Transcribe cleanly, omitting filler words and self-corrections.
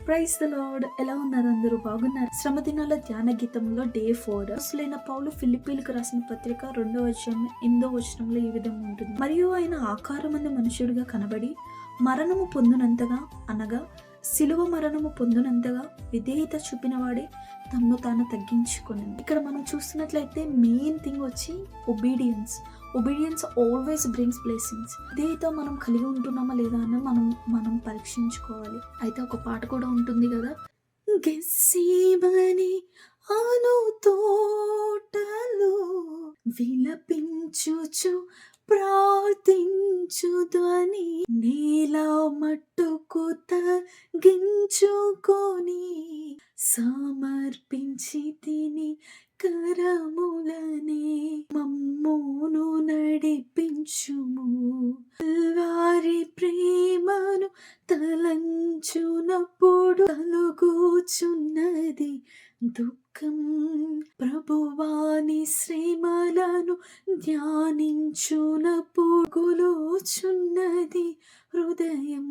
Praise the lord. ఎలా ఉన్నారు అందరూ? బాగున్నారు? శ్రమ దినాల ధ్యాన గీతంలో డే 4. అసలైన పౌలు ఫిలిప్పీలకు రాసిన పత్రిక 2వ అధ్యాయం 8వ వచనంలో ఈ విధంగా ఉంటుంది. మరియు ఆయన ఆకారమందు మనుషుడిగా కనబడి మరణము పొందునంతగా, అనగా శిలువ మరణము పొందునంతగా విధేయత చూపినవాడే తన్ను తాను తగ్గించుకుని. ఇక్కడ మనం చూస్తున్నట్లయితే మెయిన్ థింగ్ వచ్చి ఒబీడియన్స్ ఆల్వేస్ బ్రింగ్స్ బ్లెస్సింగ్స్. విధేయత మనం కలిగి ఉంటున్నామా లేదా అని మనం పరీక్షించుకోవాలి. అయితే ఒక పాట కూడా ఉంటుంది కదా, గెస్సీమని అను తోటలో విలపించుచు ప్రార్థించు ధ్వని నేల మట్టుకు తగ్గించుకొని సమర్పించి తిని కరములనే మమ్మును నడిపించుము. వారి ప్రేమను తలంచునప్పుడు కలుగుచున్నది దుఃఖం. ప్రభువాని శ్రమలను ధ్యానించునప్పుడు గులుచున్నది హృదయం.